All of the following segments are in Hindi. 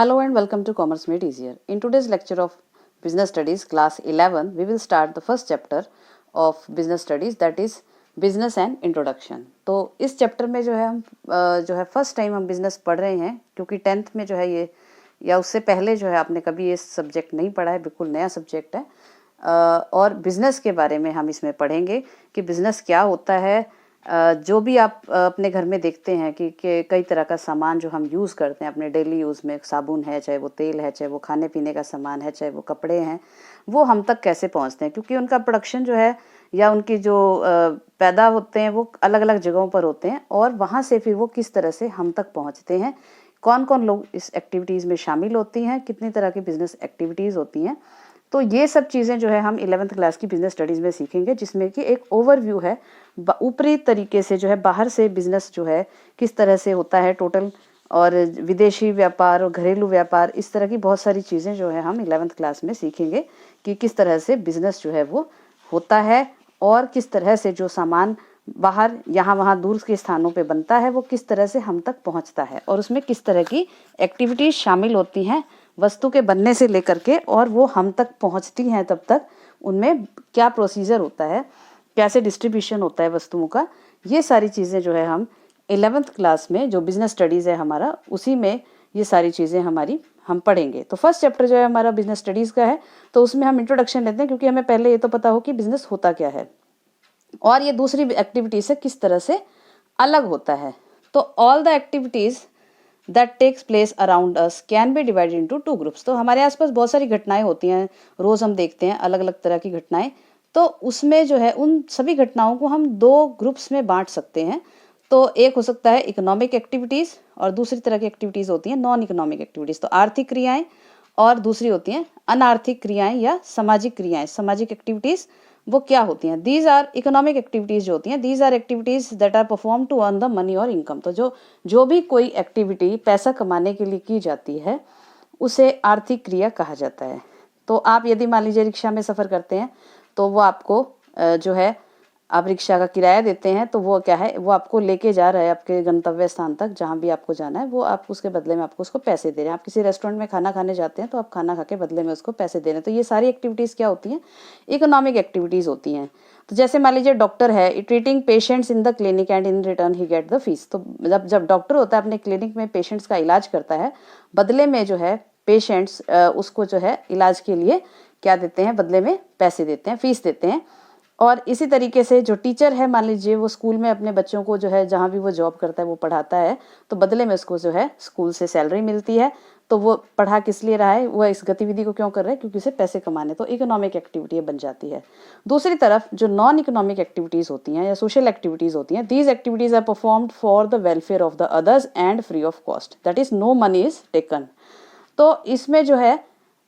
Hello and welcome to Commerce Made Easier. In today's lecture of Business Studies, class 11, we will start the first chapter of Business Studies, that is Business and Introduction. तो इस चैप्टर में जो है हम फर्स्ट टाइम हम बिजनेस पढ़ रहे हैं, क्योंकि 10th में जो है ये या उससे पहले जो है आपने कभी ये सब्जेक्ट नहीं पढ़ा है, बिल्कुल नया सब्जेक्ट है। और बिजनेस के बारे में हम इसमें पढ़ेंगे कि बिजनेस क्या होता है। जो भी आप अपने घर में देखते हैं कि कई तरह का सामान जो हम यूज़ करते हैं अपने डेली यूज़ में, साबुन है, चाहे वो तेल है, चाहे वो खाने पीने का सामान है, चाहे वो कपड़े हैं, वो हम तक कैसे पहुंचते हैं, क्योंकि उनका प्रोडक्शन जो है या उनकी जो पैदा होते हैं वो अलग अलग जगहों पर होते हैं, और वहाँ से फिर वो किस तरह से हम तक पहुँचते हैं, कौन कौन लोग इस एक्टिविटीज़ में शामिल होती हैं, कितनी तरह की बिजनेस एक्टिविटीज़ होती हैं। तो ये सब चीज़ें जो है हम 11th क्लास की बिजनेस स्टडीज़ में सीखेंगे, जिसमें कि एक ओवरव्यू है, ऊपरी तरीके से जो है बाहर से बिजनेस जो है किस तरह से होता है टोटल, और विदेशी व्यापार और घरेलू व्यापार, इस तरह की बहुत सारी चीज़ें जो है हम 11th क्लास में सीखेंगे कि किस तरह से बिजनेस जो है वो होता है, और किस तरह से जो सामान बाहर यहाँ वहाँ दूर के स्थानों पे बनता है वो किस तरह से हम तक पहुँचता है, और उसमें किस तरह की एक्टिविटीज़ शामिल होती हैं वस्तु के बनने से लेकर के, और वो हम तक पहुंचती हैं तब तक उनमें क्या प्रोसीजर होता है, कैसे डिस्ट्रीब्यूशन होता है वस्तुओं का। ये सारी चीज़ें जो है हम 11th क्लास में जो बिजनेस स्टडीज़ है हमारा, उसी में ये सारी चीज़ें हम पढ़ेंगे। तो फर्स्ट चैप्टर जो है हमारा बिजनेस स्टडीज़ का है, तो उसमें हम इंट्रोडक्शन लेते हैं, क्योंकि हमें पहले ये तो पता हो कि बिजनेस होता क्या है और ये दूसरी एक्टिविटी से किस तरह से अलग होता है। तो all the activities that takes place around us can be divided into 2 groups. तो हमारे आसपास बहुत सारी घटनाएं होती हैं, रोज़ हम देखते हैं अलग अलग तरह की घटनाएं, तो उसमें जो है उन सभी घटनाओं को हम 2 ग्रुप्स में बांट सकते हैं। तो एक हो सकता है इकोनॉमिक एक्टिविटीज़, और दूसरी तरह की एक्टिविटीज़ होती हैं नॉन इकोनॉमिक एक्टिविटीज़, तो आर्थिक क्रियाएं, और दूसरी होती हैं अनार्थिक क्रियाएं या सामाजिक क्रियाएं। सामाजिक एक्टिविटीज़ वो क्या होती हैं? दीज आर इकोनॉमिक एक्टिविटीज़ जो होती हैं, these are activities that are perform to earn the money और इनकम। तो जो भी कोई एक्टिविटी पैसा कमाने के लिए की जाती है उसे आर्थिक क्रिया कहा जाता है। तो आप यदि मान लीजिए रिक्शा में सफ़र करते हैं, तो वो आपको जो है आप रिक्शा का किराया देते हैं, तो वो क्या है, वो आपको लेके जा रहा है आपके गंतव्य स्थान तक, जहाँ भी आपको जाना है, वो आप उसके बदले में आपको उसको पैसे दे रहे हैं। आप किसी रेस्टोरेंट में खाना खाने जाते हैं, तो आप खाना खा के बदले में उसको पैसे दे रहे हैं। तो ये सारी एक्टिविटीज़ क्या होती हैं? इकोनॉमिक एक्टिविटीज़ होती हैं। तो जैसे मान लीजिए डॉक्टर है, treating patients in the clinic and in return he get the fees. तो जब डॉक्टर होता है अपने क्लिनिक में पेशेंट्स का इलाज करता है, बदले में जो है पेशेंट्स उसको जो है इलाज के लिए क्या देते हैं, बदले में पैसे देते हैं, फीस देते हैं। और इसी तरीके से जो टीचर है, मान लीजिए वो स्कूल में अपने बच्चों को जो है जहाँ भी वो जॉब करता है वो पढ़ाता है, तो बदले में उसको जो है स्कूल से सैलरी मिलती है। तो वो पढ़ा किस लिए रहा है, वो इस गतिविधि को क्यों कर रहा है, क्योंकि उसे पैसे कमाने। तो इकोनॉमिक एक्टिविटी बन जाती है। दूसरी तरफ जो नॉन इकोनॉमिक एक्टिविटीज़ होती हैं या सोशल एक्टिविटीज़ होती हैं, these activities are performed for the welfare of the others and free of cost, that is no money is taken. तो इसमें जो है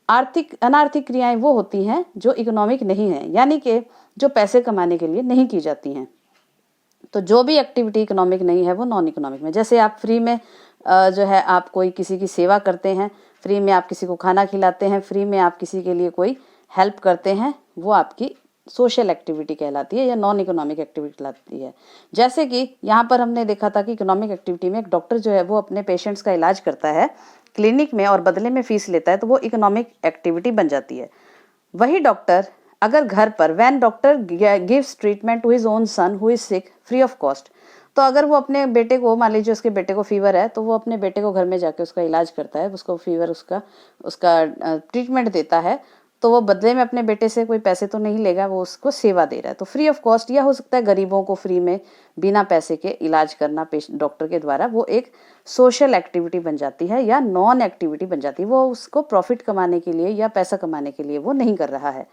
अनार्थिक क्रियाएं वो होती हैं जो इकोनॉमिक नहीं है, यानी कि जो पैसे कमाने के लिए नहीं की जाती हैं। तो जो भी एक्टिविटी इकोनॉमिक नहीं है वो नॉन इकोनॉमिक में, जैसे आप फ्री में जो है आप कोई किसी की सेवा करते हैं, फ्री में आप किसी को खाना खिलाते हैं, फ्री में आप किसी के लिए कोई हेल्प करते हैं, वो आपकी सोशल एक्टिविटी कहलाती है या नॉन इकोनॉमिक एक्टिविटी कहलाती है। जैसे कि यहाँ पर हमने देखा था कि इकोनॉमिक एक्टिविटी में एक डॉक्टर जो है वो अपने पेशेंट्स का इलाज करता है क्लिनिक में और बदले में फीस लेता है, तो वो इकोनॉमिक एक्टिविटी बन जाती है। वही डॉक्टर अगर घर पर when doctor gives treatment to his own son who is sick free of cost, तो अगर वो अपने बेटे को, मान लीजिए उसके बेटे को फीवर है, तो वो अपने बेटे को घर में जाके उसका इलाज करता है, उसको फीवर उसका ट्रीटमेंट देता है, तो वो बदले में अपने बेटे से कोई पैसे तो नहीं लेगा, वो उसको सेवा दे रहा है। तो फ्री ऑफ कॉस्ट, या हो सकता है गरीबों को फ्री में बिना पैसे के इलाज करना डॉक्टर के द्वारा, वो एक सोशल एक्टिविटी बन जाती है या नॉन एक्टिविटी बन जाती है। वो उसको प्रॉफिट कमाने के लिए या पैसा कमाने के लिए वो नहीं कर रहा है।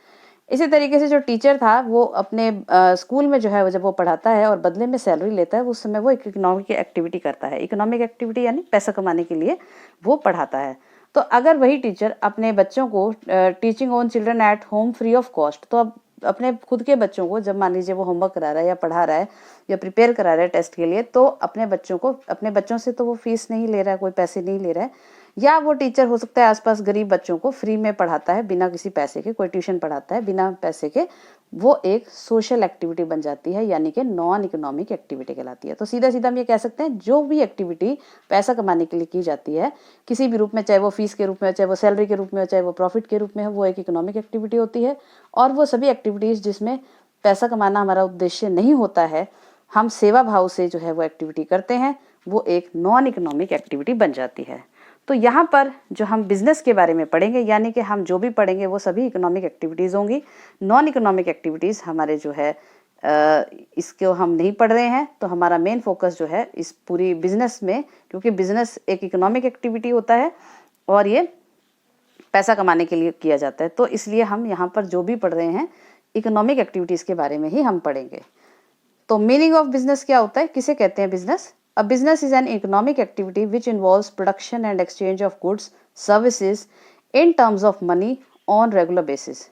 इसी तरीके से जो टीचर था वो अपने स्कूल में जो है जब वो पढ़ाता है और बदले में सैलरी लेता है, उस समय वो एक इकोनॉमिक एक्टिविटी करता है। इकोनॉमिक एक्टिविटी यानी पैसा कमाने के लिए वो पढ़ाता है। तो अगर वही टीचर अपने बच्चों को teaching on children at home free of cost, तो अब अपने खुद के बच्चों को जब मान लीजिए वो होमवर्क करा रहा है या पढ़ा रहा है या प्रिपेयर करा रहा है टेस्ट के लिए, तो अपने बच्चों से तो वो फीस नहीं ले रहा है, कोई पैसे नहीं ले रहा है, या वो टीचर हो सकता है आसपास गरीब बच्चों को फ्री में पढ़ाता है बिना किसी पैसे के, कोई ट्यूशन पढ़ाता है बिना पैसे के, वो एक सोशल एक्टिविटी बन जाती है, यानी कि नॉन इकोनॉमिक एक्टिविटी कहलाती है। तो सीधा सीधा हम ये कह सकते हैं जो भी एक्टिविटी पैसा कमाने के लिए की जाती है किसी भी रूप में, चाहे वो फीस के रूप में हो, चाहे वो सैलरी के रूप में हो, चाहे वो प्रॉफिट के रूप में हो, वो एक इकोनॉमिक एक्टिविटी होती है। और वो सभी एक्टिविटीज़ जिसमें पैसा कमाना हमारा उद्देश्य नहीं होता है, हम सेवा भाव से जो है वो एक्टिविटी करते हैं, वो एक नॉन इकोनॉमिक एक्टिविटी बन जाती है। तो यहाँ पर जो हम बिजनेस के बारे में पढ़ेंगे, यानी कि हम जो भी पढ़ेंगे वो सभी इकोनॉमिक एक्टिविटीज़ होंगी। नॉन इकोनॉमिक एक्टिविटीज़ हमारे जो है इसको हम नहीं पढ़ रहे हैं। तो हमारा मेन फोकस जो है इस पूरी बिजनेस में, क्योंकि बिजनेस एक इकोनॉमिक एक्टिविटी होता है और ये पैसा कमाने के लिए किया जाता है, तो इसलिए हम यहाँ पर जो भी पढ़ रहे हैं इकोनॉमिक एक्टिविटीज़ के बारे में ही हम पढ़ेंगे। तो मीनिंग ऑफ बिजनेस क्या होता है, किसे कहते हैं business? A business is an economic activity which involves production and exchange of goods, services in terms of money on regular basis,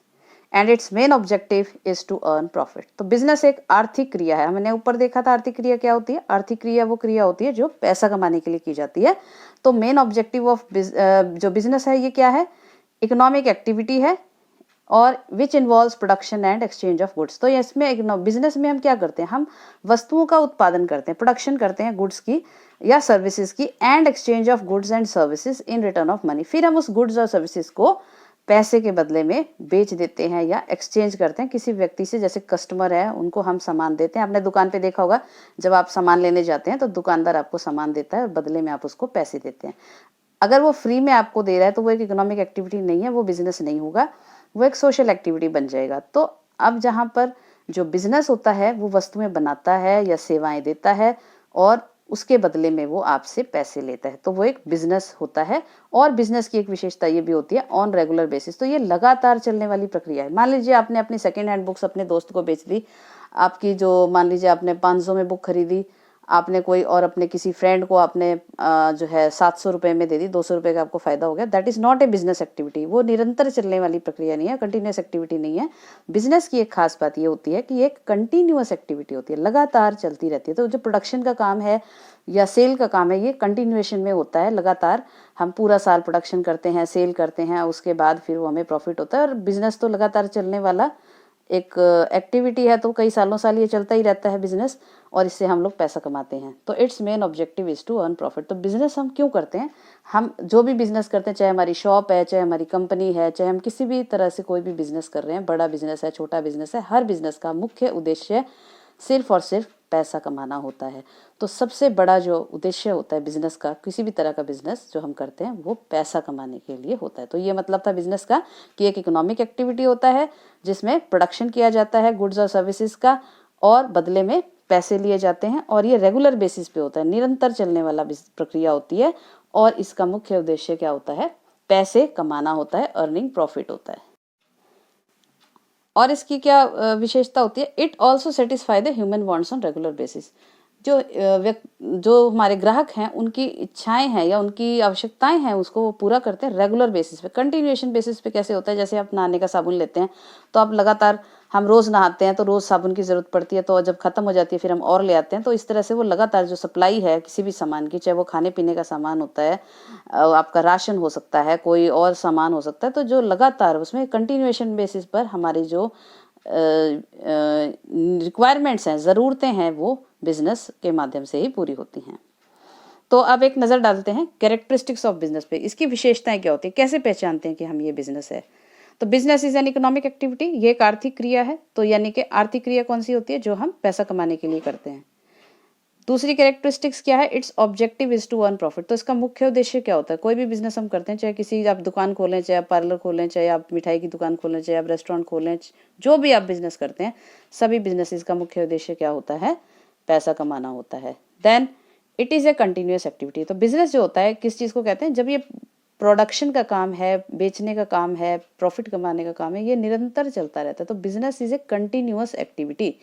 and its main objective is to earn profit. तो बिजनेस एक आर्थिक क्रिया है। हमने ऊपर देखा था आर्थिक क्रिया क्या होती है। आर्थिक क्रिया वो क्रिया होती है जो पैसा कमाने के लिए की जाती है। तो मेन ऑब्जेक्टिव ऑफ जो बिजनेस है ये क्या है? इकोनॉमिक एक्टिविटी है और which involves production and exchange of goods. तो इसमें बिजनेस में हम क्या करते हैं? हम वस्तुओं का उत्पादन करते हैं, प्रोडक्शन करते हैं गुड्स की या सर्विसेज की, and exchange of goods and services in return of money. फिर हम उस गुड्स और सर्विसेज को पैसे के बदले में बेच देते हैं या एक्सचेंज करते हैं किसी व्यक्ति से। जैसे कस्टमर है उनको हम सामान देते हैं। आपने दुकान पे देखा होगा, जब आप सामान लेने जाते हैं तो दुकानदार आपको सामान देता है और बदले में आप उसको पैसे देते हैं। अगर वो फ्री में आपको दे रहा है तो वो एक इकोनॉमिक एक्टिविटी नहीं है, वो बिजनेस नहीं होगा, वो एक सोशल एक्टिविटी बन जाएगा। तो अब जहाँ पर जो बिजनेस होता है वो वस्तुएं बनाता है या सेवाएं देता है और उसके बदले में वो आपसे पैसे लेता है, तो वो एक बिजनेस होता है। और बिजनेस की एक विशेषता ये भी होती है ऑन रेगुलर बेसिस। तो ये लगातार चलने वाली प्रक्रिया है। मान लीजिए आपने अपनी सेकेंड हैंड बुक्स अपने दोस्त को बेच दी, आपकी जो मान लीजिए आपने 500 में बुक खरीदी, आपने कोई और अपने किसी फ्रेंड को आपने जो है 700 रुपये में दे दी, 200 रुपये का आपको फायदा हो गया। That is not a business activity. वो निरंतर चलने वाली प्रक्रिया नहीं है, कंटिन्यूस एक्टिविटी नहीं है। बिजनेस की एक खास बात ये होती है कि ये एक कंटिन्यूस एक्टिविटी होती है, लगातार चलती रहती है। तो जो प्रोडक्शन का काम है या सेल का काम है ये कंटिन्यूएशन में होता है, लगातार हम पूरा साल प्रोडक्शन करते हैं, सेल करते हैं, उसके बाद फिर वो हमें प्रॉफिट होता है। और बिजनेस तो लगातार चलने वाला एक एक्टिविटी है, तो कई सालों साल ये चलता ही रहता है बिजनेस, और इससे हम लोग पैसा कमाते हैं। तो its main objective is to earn profit. तो बिजनेस हम क्यों करते हैं? हम जो भी बिजनेस करते हैं, चाहे हमारी शॉप है, चाहे हमारी कंपनी है, चाहे हम किसी भी तरह से कोई भी बिजनेस कर रहे हैं, बड़ा बिजनेस है, छोटा बिजनेस है, हर बिजनेस का मुख्य उद्देश्य सिर्फ और सिर्फ पैसा कमाना होता है। तो सबसे बड़ा जो उद्देश्य होता है बिजनेस का, किसी भी तरह का बिजनेस जो हम करते हैं वो पैसा कमाने के लिए होता है। तो ये मतलब था बिजनेस का कि एक इकोनॉमिक एक्टिविटी होता है जिसमें प्रोडक्शन किया जाता है गुड्स और सर्विसेज का और बदले में पैसे लिए जाते हैं, और ये रेगुलर बेसिस पे होता है, निरंतर चलने वाला प्रक्रिया होती है। और इसका मुख्य उद्देश्य क्या होता है? पैसे कमाना होता है, अर्निंग प्रॉफिट होता है। और इसकी क्या विशेषता होती है? It also satisfy the human wants on regular basis. जो हमारे ग्राहक हैं उनकी इच्छाएं हैं या उनकी आवश्यकताएं हैं उसको वो पूरा करते हैं रेगुलर बेसिस पे। कंटिन्यूएशन बेसिस पे कैसे होता है? जैसे आप नहाने का साबुन लेते हैं तो आप लगातार, हम रोज़ नहाते हैं तो रोज़ साबुन की ज़रूरत पड़ती है, तो जब ख़त्म हो जाती है फिर हम और ले आते हैं। तो इस तरह से वो लगातार जो सप्लाई है किसी भी सामान की, चाहे वो खाने पीने का सामान होता है, आपका राशन हो सकता है, कोई और सामान हो सकता है, तो जो लगातार उसमें कंटिन्यूएशन बेसिस पर हमारी जो रिक्वायरमेंट्स हैं, ज़रूरतें हैं, वो बिजनेस के माध्यम से ही पूरी होती हैं। तो अब एक नज़र डालते हैं कैरेक्टरिस्टिक्स ऑफ बिजनेस पे। इसकी विशेषताएं क्या होती है, कैसे पहचानते हैं कि हम ये बिजनेस है? तो business is an economic activity, ये एक आर्थिक क्रिया है। तो यानी कि आर्थिक क्रिया कौन सी होती है? जो हम पैसा कमाने के लिए करते हैं। दूसरी कैरेक्टरिस्टिक्स क्या है? Its objective is to earn profit. तो इसका मुख्य उद्देश्य क्या होता है? कोई भी बिजनेस हम करते हैं, चाहे किसी आप दुकान खोलें, चाहे आप पार्लर खोलें, चाहे आप मिठाई की दुकान खोलें, चाहे आप रेस्टोरेंट खोलें, जो भी आप बिजनेस करते हैं, सभी बिजनेसेस का मुख्य उद्देश्य क्या होता है? पैसा कमाना होता है। Then it is a continuous activity. तो बिजनेस जो होता है किस चीज़ को कहते हैं? जब ये प्रोडक्शन का काम है, बेचने का काम है, प्रॉफिट कमाने का काम है, ये निरंतर चलता रहता है। तो business is a continuous activity,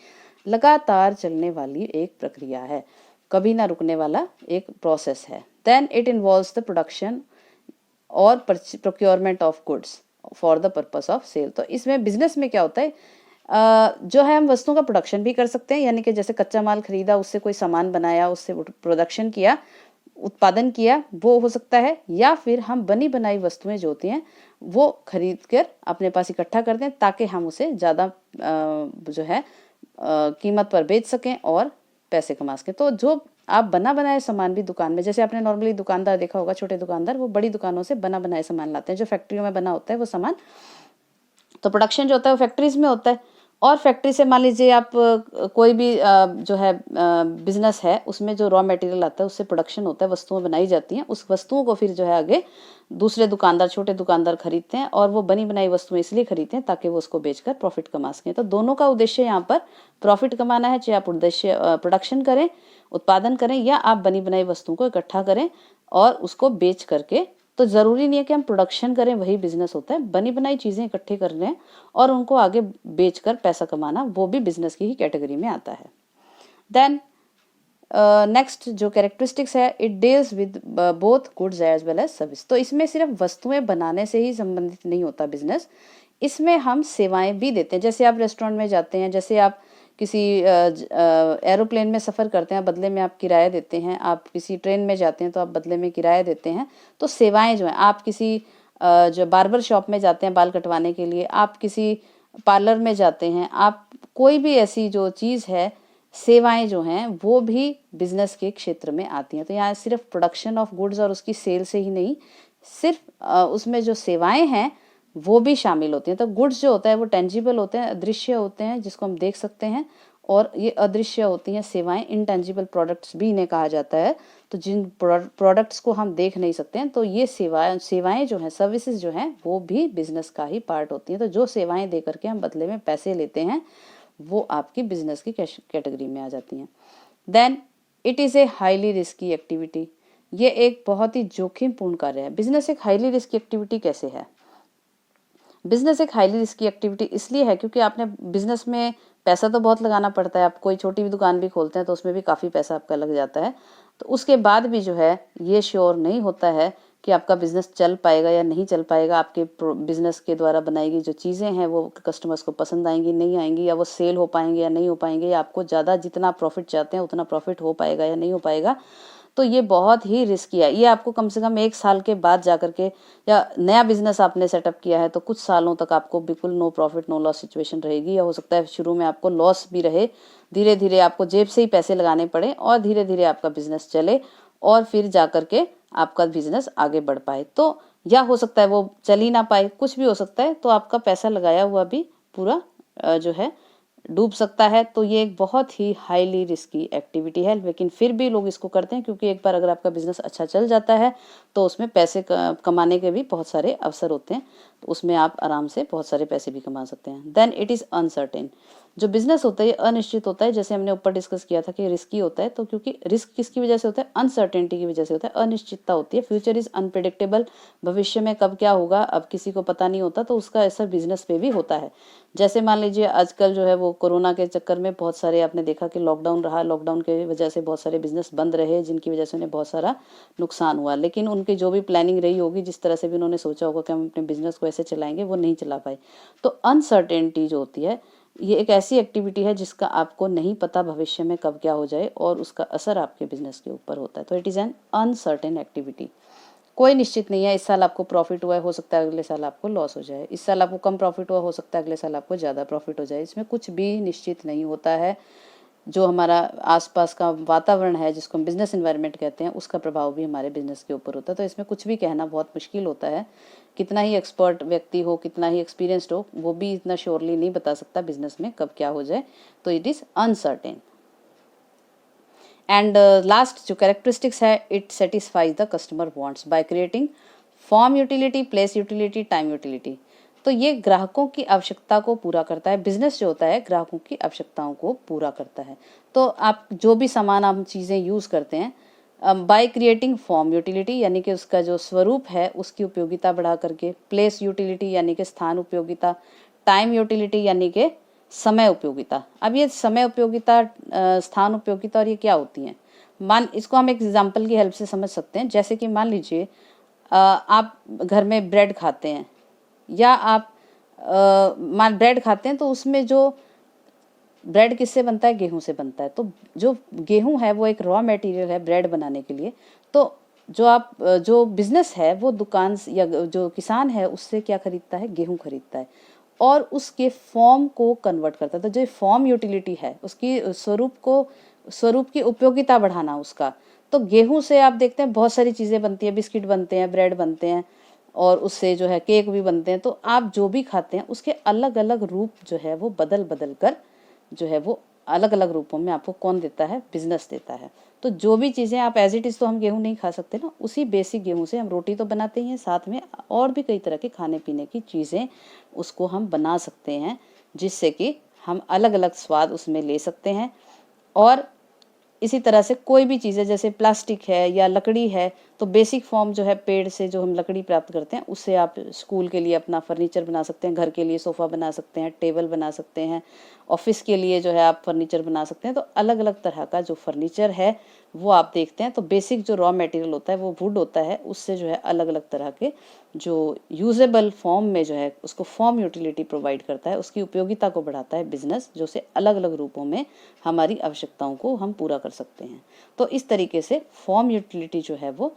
लगातार चलने वाली एक प्रक्रिया है, कभी ना रुकने वाला एक प्रोसेस है। Then it involves the production और procurement of goods for the purpose of sale. तो इसमें बिजनेस में क्या होता है? जो है हम वस्तुओं का प्रोडक्शन भी कर सकते हैं, यानी कि जैसे कच्चा माल खरीदा, उससे कोई सामान बनाया, उससे प्रोडक्शन किया, उत्पादन किया वो हो सकता है, या फिर हम बनी बनाई वस्तुएं जो होती हैं वो खरीद कर अपने पास इकट्ठा करते हैं ताकि हम उसे ज़्यादा जो है कीमत पर बेच सकें और पैसे कमा सकें। तो जो आप बना बनाए सामान भी दुकान में, जैसे आपने नॉर्मली दुकानदार देखा होगा, छोटे दुकानदार वो बड़ी दुकानों से बना बनाए सामान लाते हैं, जो फैक्ट्रियों में बना होता है वो सामान। तो प्रोडक्शन जो होता है वो फैक्ट्रीज में होता है, और फैक्ट्री से मान लीजिए आप कोई भी जो है बिजनेस है, उसमें जो रॉ मटेरियल आता है उससे प्रोडक्शन होता है, वस्तुएं बनाई जाती हैं, उस वस्तुओं को फिर जो है आगे दूसरे दुकानदार, छोटे दुकानदार खरीदते हैं, और वो बनी बनाई वस्तुएं इसलिए खरीदते हैं ताकि वो उसको बेचकर प्रॉफिट कमा सकें। तो दोनों का उद्देश्य यहाँ पर प्रॉफिट कमाना है, चाहे आप उद्देश्य प्रोडक्शन करें, उत्पादन करें, या आप बनी बनाई वस्तुओं को इकट्ठा करें और उसको बेच करके। तो ज़रूरी नहीं है कि हम प्रोडक्शन करें वही बिजनेस होता है, बनी बनाई चीज़ें इकट्ठी कर लें और उनको आगे बेचकर पैसा कमाना, वो भी बिजनेस की ही कैटेगरी में आता है। देन नेक्स्ट जो कैरेक्टरिस्टिक्स है, it deals with both goods as well as service. तो इसमें सिर्फ वस्तुएं बनाने से ही संबंधित नहीं होता बिजनेस, इसमें हम सेवाएं भी देते हैं। जैसे आप रेस्टोरेंट में जाते हैं, जैसे आप किसी एरोप्लेन में सफ़र करते हैं, बदले में आप किराया देते हैं, आप किसी ट्रेन में जाते हैं तो आप बदले में किराया देते हैं। तो सेवाएं जो हैं, आप किसी जो बार्बर शॉप में जाते हैं बाल कटवाने के लिए, आप किसी पार्लर में जाते हैं, आप कोई भी ऐसी जो चीज़ है, सेवाएं जो हैं वो भी बिजनेस के क्षेत्र में आती हैं। तो यहाँ सिर्फ प्रोडक्शन ऑफ गुड्स और उसकी सेल से ही नहीं, सिर्फ उसमें जो सेवाएं हैं वो भी शामिल होती हैं। तो गुड्स जो होता है वो टेंजिबल होते हैं, अदृश्य होते हैं, जिसको हम देख सकते हैं, और ये अदृश्य होती हैं सेवाएं, इनटेंजिबल प्रोडक्ट्स भी इन्हें कहा जाता है। तो जिन प्रोडक्ट्स को हम देख नहीं सकते हैं, तो ये सेवाएं जो हैं, सर्विसेज जो हैं, वो भी बिजनेस का ही पार्ट होती हैं। तो जो सेवाएं दे करके हम बदले में पैसे लेते हैं वो आपकी बिजनेस की कैटेगरी में आ जाती हैं। Then it is a highly risky activity. ये एक बहुत ही जोखिमपूर्ण कार्य है। बिजनेस एक हाईली रिस्की एक्टिविटी कैसे है? बिजनेस एक हाईली रिस्की एक्टिविटी इसलिए है क्योंकि आपने बिजनेस में पैसा तो बहुत लगाना पड़ता है। आप कोई छोटी भी दुकान भी खोलते हैं तो उसमें भी काफ़ी पैसा आपका लग जाता है। तो उसके बाद भी जो है ये श्योर नहीं होता है कि आपका बिजनेस चल पाएगा या नहीं चल पाएगा। आपके बिजनेस के द्वारा बनाई गई जो चीज़ें हैं वो कस्टमर्स को पसंद आएंगी, नहीं आएंगी, या वो सेल हो पाएंगे या नहीं हो पाएंगे, या आपको ज़्यादा जितना प्रॉफिट चाहते हैं उतना प्रॉफिट हो पाएगा या नहीं हो पाएगा। तो ये बहुत ही रिस्की है। ये आपको कम से कम 1 साल के बाद जाकर के, या नया बिजनेस आपने सेटअप किया है तो कुछ सालों तक आपको बिल्कुल no profit no loss situation रहेगी, या हो सकता है शुरू में आपको लॉस भी रहे, धीरे धीरे आपको जेब से ही पैसे लगाने पड़े और धीरे धीरे आपका बिजनेस चले और फिर जाकर के आपका बिजनेस आगे बढ़ पाए। तो या हो सकता है वो चल ही ना पाए, कुछ भी हो सकता है। तो आपका पैसा लगाया हुआ भी पूरा जो है डूब सकता है। तो ये एक बहुत ही हाईली रिस्की एक्टिविटी है, लेकिन फिर भी लोग इसको करते हैं क्योंकि एक बार अगर आपका बिजनेस अच्छा चल जाता है तो उसमें पैसे कमाने के भी बहुत सारे अवसर होते हैं। तो उसमें आप आराम से बहुत सारे पैसे भी कमा सकते हैं। Then it is uncertain. जो बिजनेस होता है ये अनिश्चित होता है, जैसे हमने ऊपर डिस्कस किया था कि रिस्की होता है। तो क्योंकि रिस्क किसकी वजह से होता है? अनसर्टेनिटी की वजह से होता है, अनिश्चितता होती है। Future is unpredictable. भविष्य में कब क्या होगा अब किसी को पता नहीं होता। तो उसका असर बिजनेस पे भी होता है। जैसे मान लीजिए आजकल जो है वो कोरोना के चक्कर में बहुत सारे आपने देखा कि लॉकडाउन रहा, लॉकडाउन की वजह से बहुत सारे बिजनेस बंद रहे, जिनकी वजह से उन्हें बहुत सारा नुकसान हुआ। लेकिन उनकी जो भी प्लानिंग रही होगी, जिस तरह से भी उन्होंने सोचा होगा कि हम अपने बिजनेस को ऐसे चलाएंगे, वो नहीं चला पाए। तो अनसर्टेनिटी जो होती है ये एक ऐसी एक्टिविटी है जिसका आपको नहीं पता भविष्य में कब क्या हो जाए और उसका असर आपके बिजनेस के ऊपर होता है। तो it is an uncertain activity. कोई निश्चित नहीं है, इस साल आपको प्रॉफिट हुआ है, हो सकता है अगले साल आपको लॉस हो जाए। इस साल आपको कम प्रॉफिट हुआ, हो सकता है अगले साल आपको ज़्यादा प्रॉफिट हो जाए। इसमें कुछ भी निश्चित नहीं होता है। जो हमारा आसपास का वातावरण है, जिसको हम बिजनेस एनवायरनमेंट कहते हैं, उसका प्रभाव भी हमारे बिजनेस के ऊपर होता है। तो इसमें कुछ भी कहना बहुत मुश्किल होता है। कितना ही एक्सपर्ट व्यक्ति हो, कितना ही एक्सपीरियंस्ड हो, वो भी इतना श्योरली नहीं बता सकता बिजनेस में कब क्या हो जाए। तो it is uncertain. And last जो कैरेक्टरिस्टिक्स है, it satisfies the customer wants by creating form utility, place utility, time utility. तो ये ग्राहकों की आवश्यकता को पूरा करता है। बिजनेस जो होता है ग्राहकों की आवश्यकताओं को पूरा करता है। तो आप जो भी सामान आप चीज़ें यूज़ करते हैं, बाय क्रिएटिंग फॉर्म यूटिलिटी यानी कि उसका जो स्वरूप है उसकी उपयोगिता बढ़ा करके, प्लेस यूटिलिटी यानी कि स्थान उपयोगिता, टाइम यूटिलिटी यानी कि समय उपयोगिता। अब ये समय उपयोगिता, स्थान उपयोगिता और ये क्या होती हैं? इसको हम एक एग्जांपल की हेल्प से समझ सकते हैं। जैसे कि मान लीजिए आप घर में ब्रेड खाते हैं, या आप ब्रेड खाते हैं तो उसमें जो ब्रेड किससे बनता है? गेहूं से बनता है। तो जो गेहूं है वो एक रॉ मटेरियल है ब्रेड बनाने के लिए। तो जो बिजनेस है वो दुकान या जो किसान है उससे क्या खरीदता है? गेहूं खरीदता है और उसके फॉर्म को कन्वर्ट करता है। तो जो फॉर्म यूटिलिटी है उसकी स्वरूप की उपयोगिता बढ़ाना उसका। तो गेहूं से आप देखते हैं बहुत सारी चीज़ें बनती हैं, बिस्किट बनते हैं, ब्रेड बनते हैं और उससे जो है केक भी बनते हैं। तो आप जो भी खाते हैं उसके अलग अलग रूप जो है वो बदल बदल कर जो है वो अलग अलग रूपों में आपको कौन देता है? बिजनेस देता है। तो जो भी चीज़ें आप एज इट इज़ तो हम गेहूं नहीं खा सकते ना, उसी बेसिक गेहूं से हम रोटी तो बनाते ही हैं, साथ में और भी कई तरह के खाने पीने की चीज़ें उसको हम बना सकते हैं, जिससे कि हम अलग अलग स्वाद उसमें ले सकते हैं। और इसी तरह से कोई भी चीज़ है, जैसे प्लास्टिक है या लकड़ी है, तो बेसिक फॉर्म जो है पेड़ से जो हम लकड़ी प्राप्त करते हैं उससे आप स्कूल के लिए अपना फर्नीचर बना सकते हैं, घर के लिए सोफ़ा बना सकते हैं, टेबल बना सकते हैं, ऑफिस के लिए जो है आप फर्नीचर बना सकते हैं। तो अलग अलग तरह का जो फर्नीचर है वो आप देखते हैं, तो बेसिक जो रॉ मटेरियल होता है वो वुड होता है, उससे जो है अलग अलग तरह के जो यूजेबल फॉर्म में जो है उसको फॉर्म यूटिलिटी प्रोवाइड करता है, उसकी उपयोगिता को बढ़ाता है बिजनेस, जो से अलग अलग रूपों में हमारी आवश्यकताओं को हम पूरा कर सकते हैं। तो इस तरीके से फॉर्म यूटिलिटी जो है वो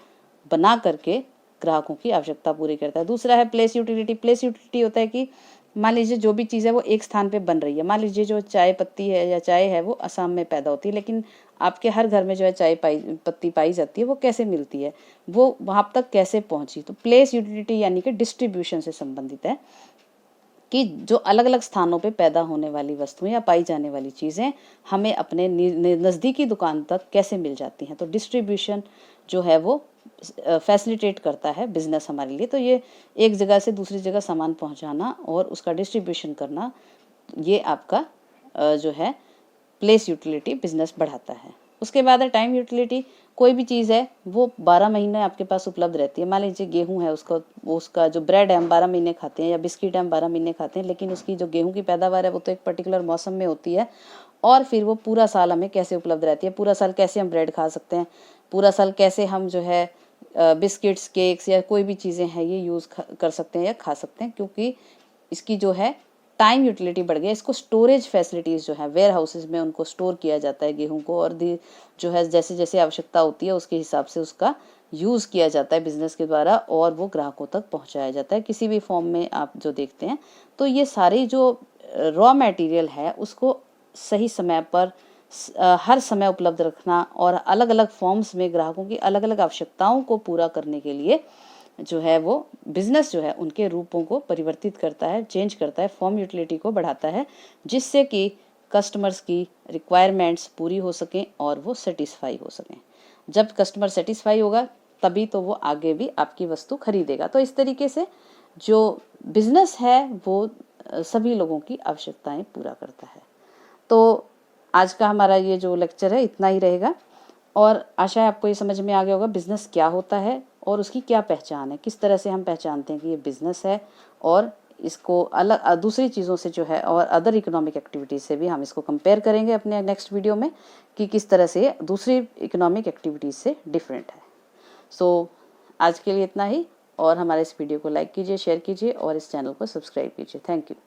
बना करके ग्राहकों की आवश्यकता पूरी करता है। दूसरा है प्लेस यूटिलिटी। प्लेस यूटिलिटी होता है कि मान लीजिए जो भी चीज़ है वो एक स्थान पे बन रही है। मान लीजिए जो चाय पत्ती है या चाय है वो असम में पैदा होती है, लेकिन आपके हर घर में जो है चाय पत्ती पाई जाती है, वो कैसे मिलती है, वो वहाँ तक कैसे पहुँची। तो प्लेस यूटिलिटी यानी कि डिस्ट्रीब्यूशन से संबंधित है कि जो अलग अलग स्थानों पे पैदा होने वाली वस्तुएं या पाई जाने वाली चीज़ें हमें अपने नज़दीकी दुकान तक कैसे मिल जाती हैं। तो डिस्ट्रीब्यूशन जो है वो फैसिलिटेट करता है बिजनेस हमारे लिए। तो ये एक जगह से दूसरी जगह सामान पहुंचाना और उसका डिस्ट्रीब्यूशन करना, ये आपका जो है प्लेस यूटिलिटी बिजनेस बढ़ाता है। उसके बाद है टाइम यूटिलिटी। कोई भी चीज़ है वो 12 महीने आपके पास उपलब्ध रहती है। मान लीजिए गेहूं है, उसका जो ब्रेड है हम 12 महीने खाते हैं, या बिस्किट है हम 12 महीने खाते हैं, लेकिन उसकी जो गेहूं की पैदावार है वो तो एक पर्टिकुलर मौसम में होती है। और फिर वो पूरा साल हमें कैसे उपलब्ध रहती है, पूरा साल कैसे हम ब्रेड खा सकते हैं, पूरा साल कैसे हम जो है बिस्किट्स, केक्स या कोई भी चीज़ें हैं ये यूज़ कर सकते हैं या खा सकते हैं, क्योंकि इसकी जो है टाइम यूटिलिटी बढ़ गया। इसको स्टोरेज फैसिलिटीज़ जो है वेयर हाउसेज में उनको स्टोर किया जाता है गेहूं को, और जो है जैसे जैसे आवश्यकता होती है उसके हिसाब से उसका यूज़ किया जाता है बिजनेस के द्वारा, और वो ग्राहकों तक पहुंचाया जाता है किसी भी फॉर्म में आप जो देखते हैं। तो ये सारी जो रॉ मटेरियल है उसको सही समय पर हर समय उपलब्ध रखना और अलग अलग फॉर्म्स में ग्राहकों की अलग अलग आवश्यकताओं को पूरा करने के लिए जो है वो बिजनेस जो है उनके रूपों को परिवर्तित करता है, चेंज करता है, फॉर्म यूटिलिटी को बढ़ाता है, जिससे कि कस्टमर्स की रिक्वायरमेंट्स पूरी हो सकें और वो सेटिस्फाई हो सकें। जब कस्टमर सेटिस्फाई होगा तभी तो वो आगे भी आपकी वस्तु खरीदेगा। तो इस तरीके से जो बिजनेस है वो सभी लोगों की आवश्यकताएं पूरा करता है। तो आज का हमारा ये जो लेक्चर है इतना ही रहेगा, और आशा है आपको ये समझ में आ गया होगा बिजनेस क्या होता है और उसकी क्या पहचान है, किस तरह से हम पहचानते हैं कि ये बिजनेस है, और इसको अलग दूसरी चीज़ों से जो है और अदर इकोनॉमिक एक्टिविटीज़ से भी हम इसको कंपेयर करेंगे अपने नेक्स्ट वीडियो में कि किस तरह से दूसरी इकोनॉमिक एक्टिविटीज़ से डिफरेंट है। सो आज के लिए इतना ही, और हमारे इस वीडियो को लाइक कीजिए, शेयर कीजिए और इस चैनल को सब्सक्राइब कीजिए। Thank you.